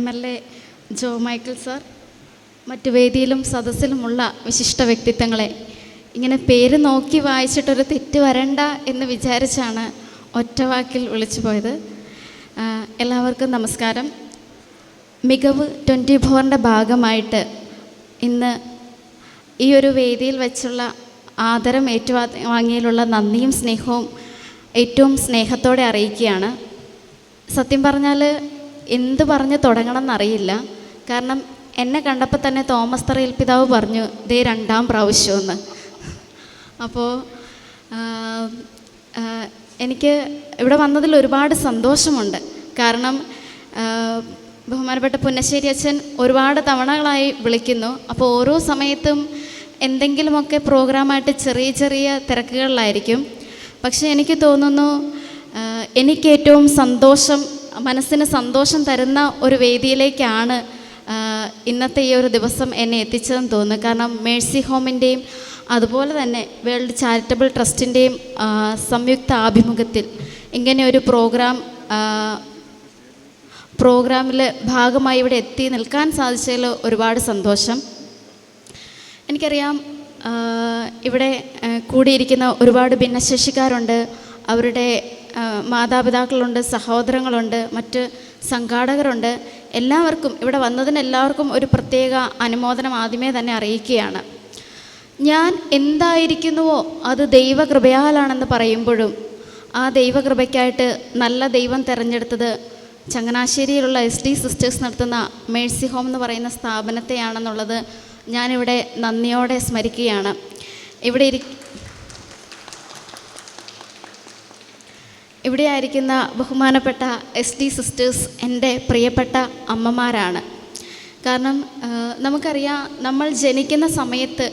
MLA ജോ Michael sir, മറ്റു വേദിയിലും സദസ്സിലുമുള്ള വിശിഷ്ട വ്യക്തിത്വങ്ങളെ, ഇങ്ങനെ പേര് നോക്കി വായിച്ചിട്ടൊരു തെറ്റ് വരണ്ട എന്ന് വിചാരിച്ചാണ് ഒറ്റവാക്കിൽ വിളിച്ചു പോയത്. എല്ലാവർക്കും നമസ്കാരം. മികവ് 24ൻ്റെ ഭാഗമായിട്ട് ഇന്ന് ഈ ഒരു വേദിയിൽ വെച്ചുള്ള ആദരം ഏറ്റുവാങ്ങിയതിലുള്ള നന്ദിയും സ്നേഹവും ഏറ്റവും സ്നേഹത്തോടെ അറിയിക്കുകയാണ്. സത്യം പറഞ്ഞാൽ എന്ത് പറഞ്ഞ് തുടങ്ങണം എന്നറിയില്ല. കാരണം എന്നെ കണ്ടപ്പോൾ തന്നെ തോമസ് തറയിൽ പിതാവ് പറഞ്ഞു, ദേ 2ാം പ്രാവശ്യമെന്ന്. അപ്പോൾ എനിക്ക് ഇവിടെ വന്നതിൽ ഒരുപാട് സന്തോഷമുണ്ട്. കാരണം ബഹുമാനപ്പെട്ട പുന്നശ്ശേരി അച്ഛൻ ഒരുപാട് തവണകളായി വിളിക്കുന്നു. അപ്പോൾ ഓരോ സമയത്തും എന്തെങ്കിലുമൊക്കെ പ്രോഗ്രാമായിട്ട് ചെറിയ ചെറിയ തിരക്കുകളിലായിരിക്കും. പക്ഷേ എനിക്ക് തോന്നുന്നു എനിക്ക് ഏറ്റവും മനസ്സിന് സന്തോഷം തരുന്ന ഒരു വേദിയിലേക്കാണ് ഇന്നത്തെ ഈ ഒരു ദിവസം എന്നെ എത്തിച്ചതെന്ന് തോന്നുന്നു. കാരണം മേഴ്സി ഹോമിൻ്റെയും അതുപോലെ തന്നെ വേൾഡ് ചാരിറ്റബിൾ ട്രസ്റ്റിൻ്റെയും സംയുക്ത ആഭിമുഖ്യത്തിൽ ഇങ്ങനെ ഒരു പ്രോഗ്രാമിൽ ഭാഗമായി ഇവിടെ എത്തി നിൽക്കാൻ സാധിച്ചതിൽ ഒരുപാട് സന്തോഷം. എനിക്കറിയാം ഇവിടെ കൂടിയിരിക്കുന്ന ഒരുപാട് ഭിന്നശേഷിക്കാരുണ്ട്, അവരുടെ മാതാപിതാക്കളുണ്ട്, സഹോദരങ്ങളുണ്ട്, മറ്റ് സംഘാടകരുണ്ട്. എല്ലാവർക്കും ഇവിടെ വന്നതിന് എല്ലാവർക്കും ഒരു പ്രത്യേക അനുമോദനം ആദ്യമേ തന്നെ അറിയിക്കുകയാണ്. ഞാൻ എന്തായിരിക്കുന്നുവോ അത് ദൈവകൃപയാലാണെന്ന് പറയുമ്പോഴും ആ ദൈവകൃപയ്ക്കായിട്ട് നല്ല ദൈവം തിരഞ്ഞെടുത്തത് ചങ്ങനാശ്ശേരിയിലുള്ള SD സിസ്റ്റേഴ്സ് നടത്തുന്ന മേഴ്സി ഹോം എന്ന് പറയുന്ന സ്ഥാപനത്തെയാണെന്നുള്ളത് ഞാനിവിടെ നന്ദിയോടെ സ്മരിക്കുകയാണ്. ഇവിടെ ആയിരിക്കുന്ന ബഹുമാനപ്പെട്ട SD സിസ്റ്റേഴ്സ് എൻ്റെ പ്രിയപ്പെട്ട അമ്മമാരാണ്. കാരണം നമുക്കറിയാം, നമ്മൾ ജനിക്കുന്ന സമയത്ത്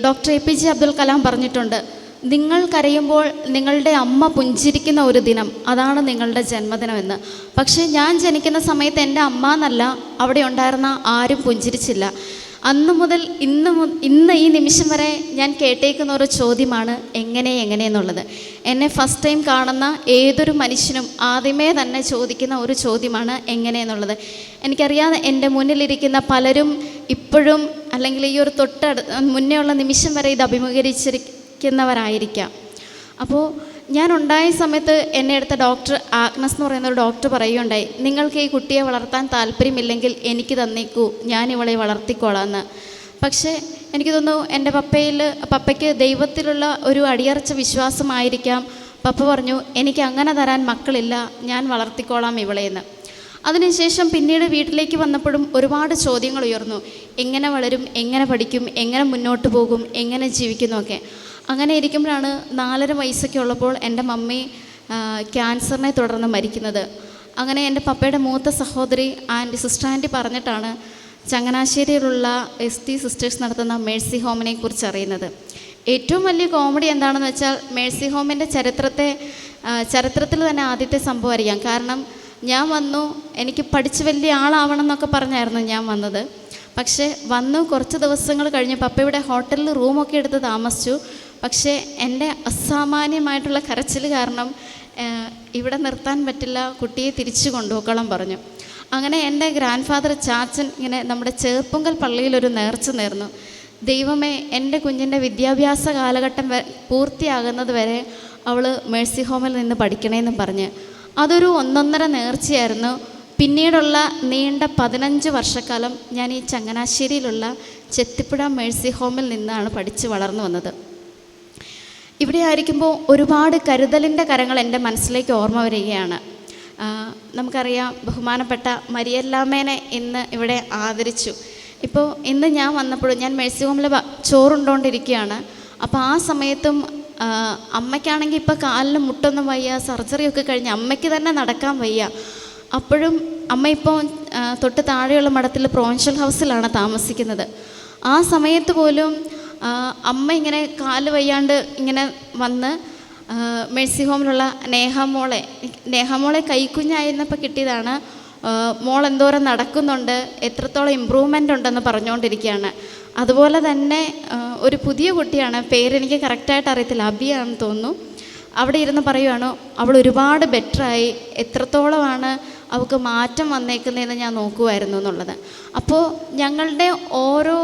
ഡോക്ടർ APJ അബ്ദുൽ കലാം പറഞ്ഞിട്ടുണ്ട്, നിങ്ങൾ കരയുമ്പോൾ നിങ്ങളുടെ അമ്മ പുഞ്ചിരിക്കുന്ന ഒരു ദിനം, അതാണ് നിങ്ങളുടെ ജന്മദിനമെന്ന്. പക്ഷേ ഞാൻ ജനിക്കുന്ന സമയത്ത് എൻ്റെ അമ്മ എന്നല്ല അവിടെ ഉണ്ടായിരുന്ന ആരും പുഞ്ചിരിച്ചില്ല. അന്ന് മുതൽ ഇന്ന് ഈ നിമിഷം വരെ ഞാൻ കേട്ടേക്കുന്ന ഒരു ചോദ്യമാണ് എങ്ങനെയെന്നുള്ളത്. എന്നെ ഫസ്റ്റ് ടൈം കാണുന്ന ഏതൊരു മനുഷ്യനും ആദ്യമേ തന്നെ ചോദിക്കുന്ന ഒരു ചോദ്യമാണ് എങ്ങനെയെന്നുള്ളത്. എനിക്കറിയാതെ എൻ്റെ മുന്നിലിരിക്കുന്ന പലരും ഇപ്പോഴും അല്ലെങ്കിൽ ഈ ഒരു മുന്നേ ഉള്ള നിമിഷം വരെ ഇത് അഭിമുഖീകരിച്ചിരിക്കുന്നവരായിരിക്കാം. അപ്പോൾ ഞാൻ ഉണ്ടായ സമയത്ത് എന്നെ അടുത്ത ഡോക്ടർ ആഗ്നസ് എന്ന് പറയുന്ന ഒരു ഡോക്ടർ പറയുകയുണ്ടായി, നിങ്ങൾക്ക് ഈ കുട്ടിയെ വളർത്താൻ താല്പര്യമില്ലെങ്കിൽ എനിക്ക് തന്നേക്കൂ, ഞാൻ ഇവളെ വളർത്തിക്കോളാമെന്ന്. പക്ഷേ എനിക്ക് തോന്നുന്നു എൻ്റെ പപ്പയ്ക്ക് ദൈവത്തിലുള്ള ഒരു അടിയറച്ച വിശ്വാസമായിരിക്കാം. പപ്പ പറഞ്ഞു, എനിക്ക് അങ്ങനെ തരാൻ മക്കളില്ല, ഞാൻ വളർത്തിക്കോളാം ഇവളെന്ന്. അതിനുശേഷം പിന്നീട് വീട്ടിലേക്ക് വന്നപ്പോഴും ഒരുപാട് ചോദ്യങ്ങൾ ഉയർന്നു. എങ്ങനെ വളരും, എങ്ങനെ പഠിക്കും, എങ്ങനെ മുന്നോട്ട് പോകും, എങ്ങനെ ജീവിക്കുന്നൊക്കെ. അങ്ങനെ ഇരിക്കുമ്പോഴാണ് 4.5 വയസ്സൊക്കെ ഉള്ളപ്പോൾ എൻ്റെ മമ്മി ക്യാൻസറിനെ തുടർന്ന് മരിക്കുന്നത്. അങ്ങനെ എൻ്റെ പപ്പയുടെ മൂത്ത സഹോദരി സിസ്റ്റർ ആൻറ്റി പറഞ്ഞിട്ടാണ് ചങ്ങനാശ്ശേരിയിലുള്ള SD സിസ്റ്റേഴ്സ് നടത്തുന്ന മേഴ്സി ഹോമിനെ കുറിച്ച് അറിയുന്നത്. ഏറ്റവും വലിയ കോമഡി എന്താണെന്ന് വെച്ചാൽ, മേഴ്സി ഹോമിൻ്റെ ചരിത്രത്തിൽ തന്നെ ആദ്യത്തെ സംഭവം അറിയാം. കാരണം ഞാൻ വന്നു, എനിക്ക് പഠിച്ച് വലിയ ആളാവണം എന്നൊക്കെ പറഞ്ഞായിരുന്നു ഞാൻ വന്നത്. പക്ഷേ കുറച്ച് ദിവസങ്ങൾ കഴിഞ്ഞ് പപ്പയുടെ ഹോട്ടലിൽ റൂമൊക്കെ എടുത്ത് താമസിച്ചു. പക്ഷേ എൻ്റെ അസാമാന്യമായിട്ടുള്ള കരച്ചിൽ കാരണം ഇവിടെ നിർത്താൻ പറ്റില്ല, കുട്ടിയെ തിരിച്ചു കൊണ്ടുപോക്കോളം പറഞ്ഞു. അങ്ങനെ എൻ്റെ ഗ്രാൻഡ് ഫാദർ ചാച്ചൻ ഇങ്ങനെ നമ്മുടെ ചേർപ്പുങ്കൽ പള്ളിയിലൊരു നേർച്ച നേർന്നു, ദൈവമേ എൻ്റെ കുഞ്ഞിൻ്റെ വിദ്യാഭ്യാസ കാലഘട്ടം പൂർത്തിയാകുന്നത് വരെ അവൾ മേഴ്സി ഹോമിൽ നിന്ന് പഠിക്കണമെന്ന് പറഞ്ഞ്. അതൊരു 1.5 നേർച്ചയായിരുന്നു. പിന്നീടുള്ള നീണ്ട 15 വർഷക്കാലം ഞാൻ ഈ ചങ്ങനാശ്ശേരിയിലുള്ള ചെത്തിപ്പുഴ മേഴ്സി ഹോമിൽ നിന്നാണ് പഠിച്ച് വളർന്നു വന്നത്. ഇവിടെ ആയിരിക്കുമ്പോൾ ഒരുപാട് കരുതലിൻ്റെ കരങ്ങൾ എൻ്റെ മനസ്സിലേക്ക് ഓർമ്മ വരികയാണ്. നമുക്കറിയാം, ബഹുമാനപ്പെട്ട മരിയല്ലാമ്മേനെ ഇന്ന് ഇവിടെ ആദരിച്ചു. ഇപ്പോൾ ഇന്ന് ഞാൻ വന്നപ്പോഴും ഞാൻ മേഴ്സി ഹോമിൽ ചോറുണ്ടോണ്ടിരിക്കുകയാണ്. അപ്പോൾ ആ സമയത്തും അമ്മയ്ക്കാണെങ്കിൽ ഇപ്പോൾ കാലിന് മുട്ടൊന്നും വയ്യ, സർജറിയൊക്കെ കഴിഞ്ഞ് അമ്മയ്ക്ക് തന്നെ നടക്കാൻ വയ്യ. അപ്പോഴും അമ്മ ഇപ്പോൾ തൊട്ട് താഴെയുള്ള മഠത്തിൽ പ്രൊവിൻഷ്യൽ ഹൗസിലാണ് താമസിക്കുന്നത്. ആ സമയത്ത് പോലും അമ്മ ഇങ്ങനെ കാല് വയ്യാണ്ട് ഇങ്ങനെ വന്ന് മേഴ്സി ഹോമിലുള്ള നേഹമോളെ കൈക്കുഞ്ഞായിരുന്നപ്പോൾ കിട്ടിയതാണ്. മോൾ എന്തോരം നടക്കുന്നുണ്ട്, എത്രത്തോളം ഇമ്പ്രൂവ്മെൻ്റ് ഉണ്ടെന്ന് പറഞ്ഞുകൊണ്ടിരിക്കുകയാണ്. അതുപോലെ തന്നെ ഒരു പുതിയ കുട്ടിയാണ്, പേരെനിക്ക് കറക്റ്റായിട്ട് അറിയത്തില്ല, അബിയാണെന്ന് തോന്നുന്നു. അവിടെ ഇരുന്ന് പറയുവാണ്, അവൾ ഒരുപാട് ബെറ്ററായി, എത്രത്തോളമാണ് അവൾക്ക് മാറ്റം വന്നേക്കുന്നതെന്ന് ഞാൻ നോക്കുമായിരുന്നു എന്നുള്ളത്. അപ്പോൾ ഞങ്ങളുടെ ഓരോ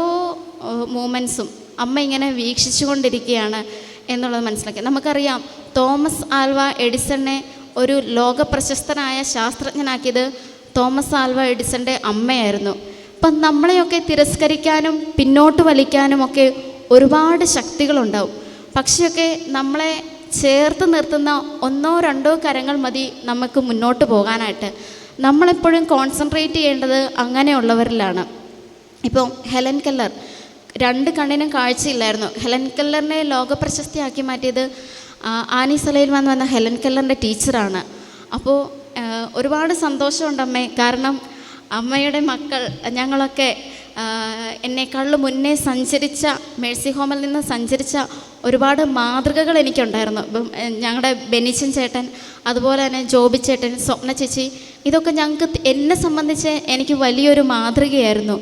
മൂമെൻറ്റ്സും അമ്മ ഇങ്ങനെ വീക്ഷിച്ചു കൊണ്ടിരിക്കുകയാണ് എന്നുള്ളത് മനസ്സിലാക്കി. നമുക്കറിയാം തോമസ് ആൽവ എഡിസണിനെ ഒരു ലോകപ്രശസ്തനായ ശാസ്ത്രജ്ഞനാക്കിയത് തോമസ് ആൽവ എഡിസൻ്റെ അമ്മയായിരുന്നു. അപ്പം നമ്മളെയൊക്കെ തിരസ്കരിക്കാനും പിന്നോട്ട് വലിക്കാനും ഒക്കെ ഒരുപാട് ശക്തികളുണ്ടാവും. പക്ഷെയൊക്കെ നമ്മളെ ചേർത്ത് നിർത്തുന്ന 1-2 കരങ്ങൾ മതി നമുക്ക് മുന്നോട്ട് പോകാനായിട്ട്. നമ്മളെപ്പോഴും കോൺസെൻട്രേറ്റ് ചെയ്യേണ്ടത് അങ്ങനെയുള്ളവരിലാണ്. ഇപ്പോൾ ഹെലൻ കെല്ലർ 2 കണ്ണിനും കാഴ്ചയില്ലായിരുന്നു. ഹെലൻ കെല്ലറിനെ ലോകപ്രശസ്തിയാക്കി മാറ്റിയത് ആനി സലൈൽമാൻ വന്ന ഹെലൻ കെല്ലറിൻ്റെ ടീച്ചറാണ്. അപ്പോൾ ഒരുപാട് സന്തോഷമുണ്ട് അമ്മേ. കാരണം അമ്മയുടെ മക്കൾ ഞങ്ങളൊക്കെ എന്നെക്കാളും മുന്നേ സഞ്ചരിച്ച, മേഴ്സി ഹോമിൽ നിന്ന് സഞ്ചരിച്ച ഒരുപാട് മാതൃകകൾ എനിക്കുണ്ടായിരുന്നു. ഇപ്പം ഞങ്ങളുടെ ബെനിച്ചൻ ചേട്ടൻ, അതുപോലെ തന്നെ ജോബി ചേട്ടൻ, സ്വപ്ന ചേച്ചി, ഇതൊക്കെ ഞങ്ങൾക്ക്, എന്നെ സംബന്ധിച്ച് എനിക്ക് വലിയൊരു മാതൃകയായിരുന്നു.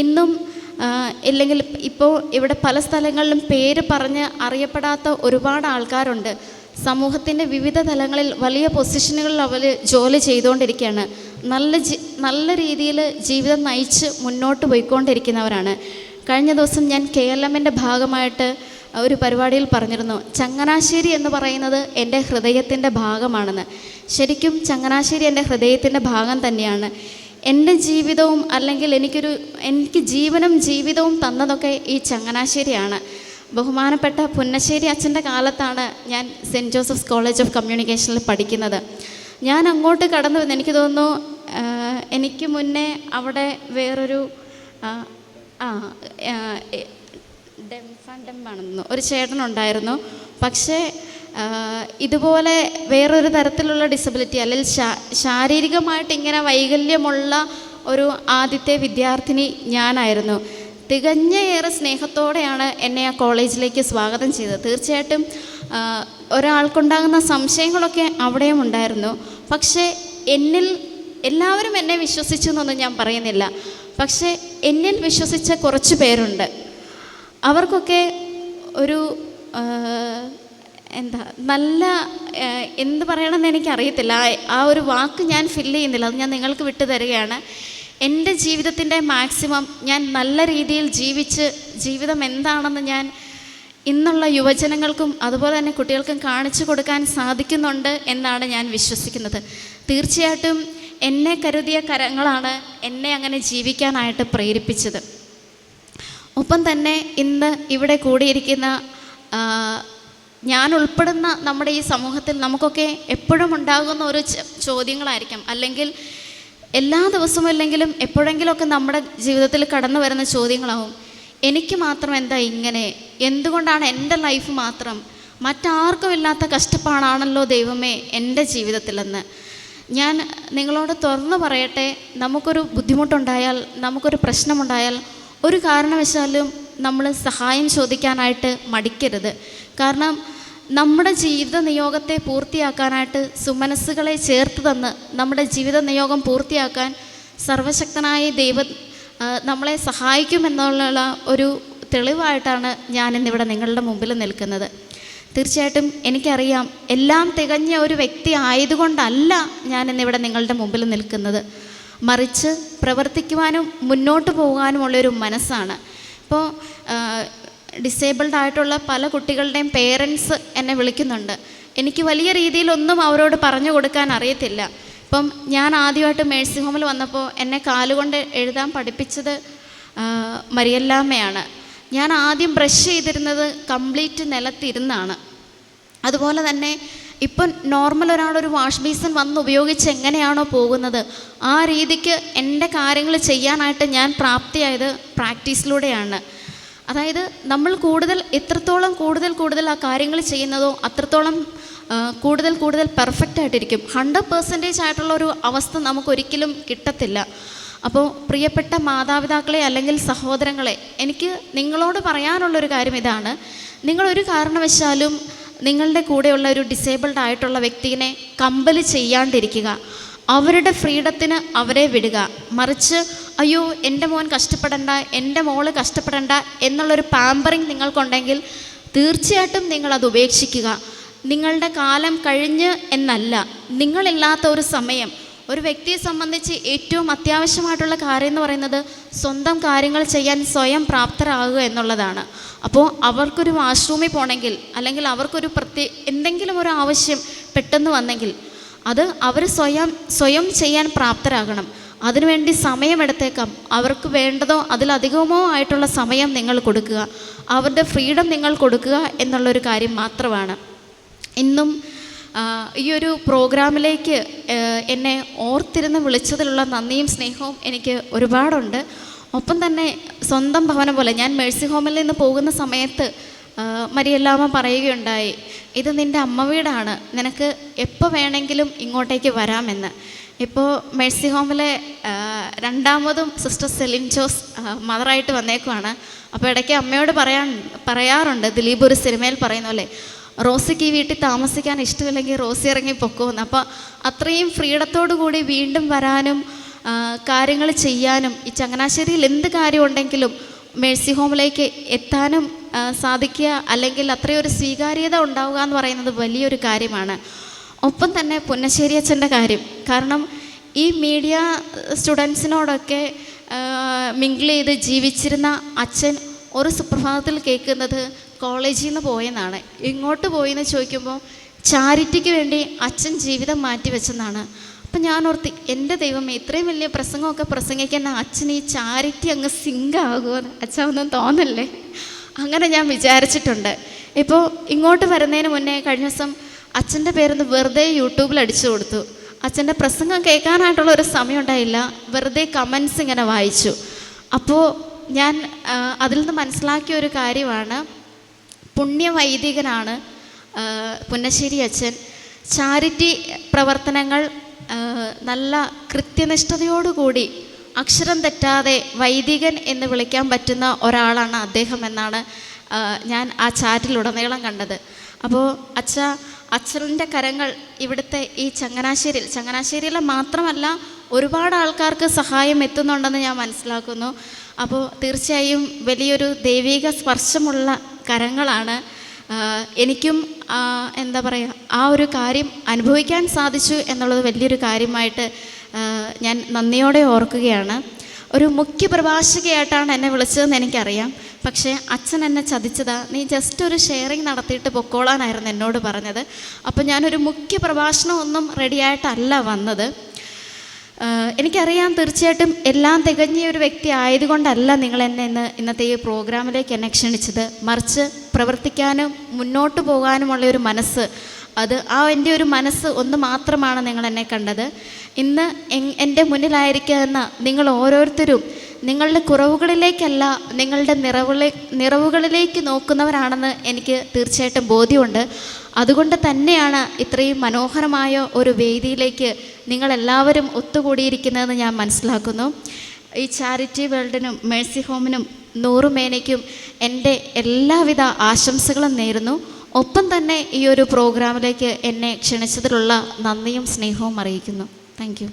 ഇന്നും ഇല്ലെങ്കിൽ ഇപ്പോൾ ഇവിടെ പല സ്ഥലങ്ങളിലും പേര് പറഞ്ഞ് അറിയപ്പെടാത്ത ഒരുപാട് ആൾക്കാരുണ്ട്. സമൂഹത്തിൻ്റെ വിവിധ തലങ്ങളിൽ വലിയ പൊസിഷനുകളിൽ അവർ ജോലി ചെയ്തുകൊണ്ടിരിക്കുകയാണ്. നല്ല രീതിയിൽ ജീവിതം നയിച്ച് മുന്നോട്ട് പോയിക്കൊണ്ടിരിക്കുന്നവരാണ്. കഴിഞ്ഞ ദിവസം ഞാൻ KLMൻ്റെ ഭാഗമായിട്ട് ഒരു പരിപാടിയിൽ പറഞ്ഞിരുന്നു, ചങ്ങനാശ്ശേരി എന്ന് പറയുന്നത് എൻ്റെ ഹൃദയത്തിൻ്റെ ഭാഗമാണെന്ന്. ശരിക്കും ചങ്ങനാശ്ശേരി എൻ്റെ ഹൃദയത്തിൻ്റെ ഭാഗം തന്നെയാണ്. എൻ്റെ ജീവിതവും അല്ലെങ്കിൽ എനിക്ക് ജീവനും ജീവിതവും തന്നതൊക്കെ ഈ ചങ്ങനാശ്ശേരിയാണ്. ബഹുമാനപ്പെട്ട പുന്നശ്ശേരി അച്ഛൻ്റെ കാലത്താണ് ഞാൻ സെൻറ്റ് ജോസഫ്സ് കോളേജ് ഓഫ് കമ്മ്യൂണിക്കേഷനിൽ പഠിക്കുന്നത്. ഞാൻ അങ്ങോട്ട് കടന്നു വന്ന്, എനിക്ക് തോന്നുന്നു എനിക്ക് മുന്നേ അവിടെ വേറൊരു ഡെംഫാണെന്ന് ഒരു ചേട്ടനുണ്ടായിരുന്നു. പക്ഷേ ഇതുപോലെ വേറൊരു തരത്തിലുള്ള ഡിസബിലിറ്റി അല്ലെങ്കിൽ ശാരീരികമായിട്ട് ഇങ്ങനെ വൈകല്യമുള്ള ഒരു ആദ്യത്തെ വിദ്യാർത്ഥിനി ഞാനായിരുന്നു. തികഞ്ഞേറെ സ്നേഹത്തോടെയാണ് എന്നെ ആ കോളേജിലേക്ക് സ്വാഗതം ചെയ്തത്. തീർച്ചയായിട്ടും ഒരാൾക്കുണ്ടാകുന്ന സംശയങ്ങളൊക്കെ അവിടെയും ഉണ്ടായിരുന്നു. പക്ഷേ എല്ലാവരും എന്നെ വിശ്വസിച്ചു എന്നൊന്നും ഞാൻ പറയുന്നില്ല. പക്ഷേ എന്നിൽ വിശ്വസിച്ച കുറച്ച് പേരുണ്ട്. അവർക്കൊക്കെ ഒരു എന്ത് പറയണമെന്ന് എനിക്കറിയത്തില്ല. ആ ഒരു വാക്ക് ഞാൻ ഫില്ല് ചെയ്യുന്നില്ല. അത് ഞാൻ നിങ്ങൾക്ക് വിട്ടു തരികയാണ്. എൻ്റെ ജീവിതത്തിൻ്റെ മാക്സിമം ഞാൻ നല്ല രീതിയിൽ ജീവിതം എന്താണെന്ന് ഞാൻ ഇന്നുള്ള യുവജനങ്ങൾക്കും അതുപോലെ തന്നെ കുട്ടികൾക്കും കാണിച്ചു കൊടുക്കാൻ സാധിക്കുന്നുണ്ട് എന്നാണ് ഞാൻ വിശ്വസിക്കുന്നത്. തീർച്ചയായിട്ടും എന്നെ കരുതിയ കരങ്ങളാണ് എന്നെ അങ്ങനെ ജീവിക്കാനായിട്ട് പ്രേരിപ്പിച്ചത്. ഒപ്പം തന്നെ ഇന്ന് ഇവിടെ കൂടിയിരിക്കുന്ന ഞാൻ ഉൾപ്പെടുന്ന നമ്മുടെ ഈ സമൂഹത്തിൽ നമുക്കൊക്കെ എപ്പോഴും ഉണ്ടാകുന്ന ഒരു ചോദ്യങ്ങളായിരിക്കും, അല്ലെങ്കിൽ എല്ലാ ദിവസവും അല്ലെങ്കിലും എപ്പോഴെങ്കിലുമൊക്കെ നമ്മുടെ ജീവിതത്തിൽ കടന്നു വരുന്ന ചോദ്യങ്ങളാവും. എനിക്ക് മാത്രം എന്താ ഇങ്ങനെ, എന്തുകൊണ്ടാണ് എൻ്റെ ലൈഫ് മാത്രം, മറ്റാർക്കും ഇല്ലാത്ത കഷ്ടപ്പാടാണല്ലോ ദൈവമേ എൻ്റെ ജീവിതത്തിലെന്ന്. ഞാൻ നിങ്ങളോട് തുറന്നു പറയട്ടെ, നമുക്കൊരു ബുദ്ധിമുട്ടുണ്ടായാൽ, നമുക്കൊരു പ്രശ്നമുണ്ടായാൽ ഒരു കാരണവശാലും നമ്മൾ സഹായം ചോദിക്കാനായിട്ട് മടിക്കരുത്. കാരണം നമ്മുടെ ജീവിത നിയോഗത്തെ പൂർത്തിയാക്കാനായിട്ട് സുമനസ്സുകളെ ചേർത്ത് തന്ന് നമ്മുടെ ജീവിത നിയോഗം പൂർത്തിയാക്കാൻ സർവശക്തനായ ദൈവം നമ്മളെ സഹായിക്കുമെന്നുള്ള ഒരു തെളിവായിട്ടാണ് ഞാനിന്നിവിടെ നിങ്ങളുടെ മുമ്പിൽ നിൽക്കുന്നത്. തീർച്ചയായിട്ടും എനിക്കറിയാം, എല്ലാം തികഞ്ഞ ഒരു വ്യക്തി ആയതുകൊണ്ടല്ല ഞാനിന്നിവിടെ നിങ്ങളുടെ മുമ്പിൽ നിൽക്കുന്നത്. മറിച്ച് പ്രവർത്തിക്കുവാനും മുന്നോട്ട് പോകാനുമുള്ളൊരു മനസ്സാണ്. ഇപ്പോൾ ഡിസേബിൾഡ് ആയിട്ടുള്ള പല കുട്ടികളുടെയും പേരൻസ് എന്നെ വിളിക്കുന്നുണ്ട്. എനിക്ക് വലിയ രീതിയിലൊന്നും അവരോട് പറഞ്ഞു കൊടുക്കാൻ അറിയത്തില്ല. ഇപ്പം ഞാൻ ആദ്യമായിട്ട് മേഴ്സി ഹോമിൽ വന്നപ്പോൾ എന്നെ കാലുകൊണ്ട് എഴുതാൻ പഠിപ്പിച്ചത് മരിയല്ലാമ്മയാണ്. ഞാൻ ആദ്യം ബ്രഷ് ചെയ്തിരുന്നത് കംപ്ലീറ്റ് നിലത്തിരുന്നാണ്. അതുപോലെ തന്നെ ഇപ്പം നോർമൽ ഒരാളൊരു വാഷ് ബേസിൻ വന്ന് ഉപയോഗിച്ച് എങ്ങനെയാണോ പോകുന്നത് ആ രീതിക്ക് എൻ്റെ കാര്യങ്ങൾ ചെയ്യാനായിട്ട് ഞാൻ പ്രാപ്തിയായത് പ്രാക്ടീസിലൂടെയാണ്. അതായത് നമ്മൾ എത്രത്തോളം കൂടുതൽ ആ കാര്യങ്ങൾ ചെയ്യുന്നതോ അത്രത്തോളം കൂടുതൽ പെർഫെക്റ്റ് ആയിട്ടിരിക്കും. 100% ആയിട്ടുള്ളൊരു അവസ്ഥ നമുക്കൊരിക്കലും കിട്ടത്തില്ല. അപ്പോൾ പ്രിയപ്പെട്ട മാതാപിതാക്കളെ അല്ലെങ്കിൽ സഹോദരങ്ങളെ, എനിക്ക് നിങ്ങളോട് പറയാനുള്ളൊരു കാര്യം ഇതാണ്. നിങ്ങളൊരു കാരണവശാലും നിങ്ങളുടെ കൂടെയുള്ള ഒരു ഡിസേബിൾഡ് ആയിട്ടുള്ള വ്യക്തിയെ കമ്പൽ ചെയ്യാണ്ടിരിക്കുക. അവരുടെ ഫ്രീഡത്തിന് അവരെ വിടുക. മറിച്ച് അയ്യോ എൻ്റെ മോൻ കഷ്ടപ്പെടണ്ട, എൻ്റെ മോള് കഷ്ടപ്പെടണ്ട എന്നുള്ളൊരു പാമ്പറിങ് നിങ്ങൾക്കുണ്ടെങ്കിൽ തീർച്ചയായിട്ടും നിങ്ങളത് ഉപേക്ഷിക്കുക. നിങ്ങളുടെ കാലം കഴിഞ്ഞ് എന്നല്ല, നിങ്ങളില്ലാത്ത ഒരു സമയം, ഒരു വ്യക്തിയെ സംബന്ധിച്ച് ഏറ്റവും അത്യാവശ്യമായിട്ടുള്ള കാര്യം എന്ന് പറയുന്നത് സ്വന്തം കാര്യങ്ങൾ ചെയ്യാൻ സ്വയം പ്രാപ്തരാകുക എന്നുള്ളതാണ്. അപ്പോൾ അവർക്കൊരു വാഷ്റൂമിൽ പോകണമെങ്കിൽ, അല്ലെങ്കിൽ അവർക്കൊരു എന്തെങ്കിലും ഒരു ആവശ്യം പെട്ടെന്ന് വന്നെങ്കിൽ അത് അവർ സ്വയം ചെയ്യാൻ പ്രാപ്തരാകണം. അതിനുവേണ്ടി സമയമെടുത്തേക്കാം. അവർക്ക് വേണ്ടതോ അതിലധികമോ ആയിട്ടുള്ള സമയം നിങ്ങൾ കൊടുക്കുക, അവരുടെ ഫ്രീഡം നിങ്ങൾ കൊടുക്കുക എന്നുള്ളൊരു കാര്യം മാത്രമാണ്. ഇന്നും ഈ ഒരു പ്രോഗ്രാമിലേക്ക് എന്നെ ഓർത്തിരുന്ന് വിളിച്ചതിലുള്ള നന്ദിയും സ്നേഹവും എനിക്ക് ഒരുപാടുണ്ട്. ഒപ്പം തന്നെ സ്വന്തം ഭവനം പോലെ ഞാൻ മേഴ്സി ഹോമിൽ നിന്ന് പോകുന്ന സമയത്ത് മരിയല്ലാമ്മ പറയുകയുണ്ടായി, ഇത് നിൻ്റെ അമ്മ വീടാണ്, നിനക്ക് എപ്പോൾ വേണമെങ്കിലും ഇങ്ങോട്ടേക്ക് വരാമെന്ന്. ഇപ്പോൾ മേഴ്സി ഹോമിലെ രണ്ടാമതും സിസ്റ്റർ സെലിൻ ജോസ് മദറായിട്ട് വന്നേക്കുവാണ്. അപ്പോൾ ഇടയ്ക്ക് അമ്മയോട് പറയാറുണ്ട്, ദിലീപ് ഒരു സിനിമയിൽ പറയുന്ന പോലെ, റോസിക്ക് ഈ വീട്ടിൽ താമസിക്കാൻ ഇഷ്ടമില്ലെങ്കിൽ റോസി ഇറങ്ങി പൊക്കുമെന്ന്. അപ്പോൾ അത്രയും ഫ്രീഡത്തോടു കൂടി വീണ്ടും വരാനും കാര്യങ്ങൾ ചെയ്യാനും ഈ ചങ്ങനാശ്ശേരിയിൽ എന്ത് കാര്യം ഉണ്ടെങ്കിലും മേഴ്സി ഹോമിലേക്ക് എത്താനും സാധിക്കുക, അല്ലെങ്കിൽ അത്രയൊരു സ്വീകാര്യത ഉണ്ടാവുക എന്ന് പറയുന്നത് വലിയൊരു കാര്യമാണ്. ഒപ്പം തന്നെ പുന്നശ്ശേരി അച്ഛൻ്റെ കാര്യം, കാരണം ഈ മീഡിയ സ്റ്റുഡൻസിനോടൊക്കെ മിങ്കിൾ ചെയ്ത് ജീവിച്ചിരുന്ന അച്ഛൻ ഒരു സുപ്രഭാതത്തിൽ കേൾക്കുന്നത് കോളേജിൽ നിന്ന് പോയെന്നാണ്. ഇങ്ങോട്ട് പോയെന്ന് ചോദിക്കുമ്പോൾ ചാരിറ്റിക്ക് വേണ്ടി അച്ഛൻ ജീവിതം മാറ്റി വെച്ചെന്നാണ്. അപ്പം ഞാൻ ഓർത്തി, എൻ്റെ ദൈവമേ, ഇത്രയും വലിയ പ്രസംഗമൊക്കെ പ്രസംഗിക്കുന്ന അച്ഛൻ ഈ ചാരിറ്റി അങ്ങ് സിങ്കാകുമോ അച്ഛൻ ഒന്നും തോന്നല്ലേ. അങ്ങനെ ഞാൻ വിചാരിച്ചിട്ടുണ്ട്. ഇപ്പോൾ ഇങ്ങോട്ട് വരുന്നതിന് മുന്നേ കഴിഞ്ഞ ദിവസം അച്ഛൻ്റെ പേരൊന്ന് വെറുതെ യൂട്യൂബിൽ അടിച്ചു കൊടുത്തു. അച്ഛൻ്റെ പ്രസംഗം കേൾക്കാനായിട്ടുള്ള ഒരു സമയം ഉണ്ടായില്ല, വെറുതെ കമൻസ് ഇങ്ങനെ വായിച്ചു. അപ്പോൾ ഞാൻ അതിൽ നിന്ന് മനസ്സിലാക്കിയ ഒരു കാര്യമാണ്, പുണ്യവൈദികനാണ് പുന്നശ്ശേരി അച്ഛൻ. ചാരിറ്റി പ്രവർത്തനങ്ങൾ നല്ല കൃത്യനിഷ്ഠതയോടുകൂടി അക്ഷരം തെറ്റാതെ വൈദികൻ എന്ന് വിളിക്കാൻ പറ്റുന്ന ഒരാളാണ് അദ്ദേഹം എന്നാണ് ഞാൻ ആ ചാറ്റിലുടനീളം കണ്ടത്. അപ്പോൾ അച്ഛൻ്റെ കരങ്ങൾ ഇവിടുത്തെ ഈ ചങ്ങനാശ്ശേരിയിലെ മാത്രമല്ല ഒരുപാട് ആൾക്കാർക്ക് സഹായം എത്തുന്നുണ്ടെന്ന് ഞാൻ മനസ്സിലാക്കുന്നു. അപ്പോൾ തീർച്ചയായും വലിയൊരു ദൈവിക സ്പർശമുള്ള കരങ്ങളാണ്. എനിക്കും എന്താ പറയുക, ആ ഒരു കാര്യം അനുഭവിക്കാൻ സാധിച്ചു എന്നുള്ളത് വലിയൊരു കാര്യമായിട്ട് ഞാൻ നന്ദിയോടെ ഓർക്കുകയാണ്. ഒരു മുഖ്യ പ്രഭാഷകയായിട്ടാണ് എന്നെ വിളിച്ചതെന്ന് എനിക്കറിയാം, പക്ഷേ അച്ഛൻ എന്നെ ചതിച്ചതാ, നീ ജസ്റ്റ് ഒരു ഷെയറിങ് നടത്തിയിട്ട് പൊക്കോളാനായിരുന്നു എന്നോട് പറഞ്ഞത്. അപ്പോൾ ഞാനൊരു മുഖ്യ പ്രഭാഷണമൊന്നും റെഡിയായിട്ടല്ല വന്നത്. എനിക്കറിയാം തീർച്ചയായിട്ടും എല്ലാം തികഞ്ഞ ഒരു വ്യക്തി ആയതുകൊണ്ടല്ല നിങ്ങൾ എന്നെ ഇന്നത്തെ ഈ പ്രോഗ്രാമിലേക്ക് എന്നെ ക്ഷണിച്ചത്, മറിച്ച് പ്രവർത്തിക്കാനും മുന്നോട്ട് പോകാനുമുള്ള ഒരു മനസ്സ്, എൻ്റെ ഒരു മനസ്സ് ഒന്ന് മാത്രമാണ് നിങ്ങൾ എന്നെ കണ്ടത്. ഇന്ന് എൻ്റെ മുന്നിലായിരിക്കുന്ന നിങ്ങൾ ഓരോരുത്തരും നിങ്ങളുടെ കുറവുകളിലേക്കല്ല, നിങ്ങളുടെ നിറവുകളിലേക്ക് നോക്കുന്നവരാണെന്ന് എനിക്ക് തീർച്ചയായിട്ടും ബോധ്യമുണ്ട്. അതുകൊണ്ട് തന്നെയാണ് ഇത്രയും മനോഹരമായ ഒരു വേദിയിലേക്ക് നിങ്ങളെല്ലാവരും ഒത്തുകൂടിയിരിക്കുന്നതെന്ന് ഞാൻ മനസ്സിലാക്കുന്നു. ഈ ചാരിറ്റി വേൾഡിനും മേഴ്സി ഹോമിനും നൂറുമേനയ്ക്കും എൻ്റെ എല്ലാവിധ ആശംസകളും നേരുന്നു. ഒപ്പം തന്നെ ഈ ഒരു പ്രോഗ്രാമിലേക്ക് എന്നെ ക്ഷണിച്ചതിലുള്ള നന്ദിയും സ്നേഹവും അറിയിക്കുന്നു. Thank you.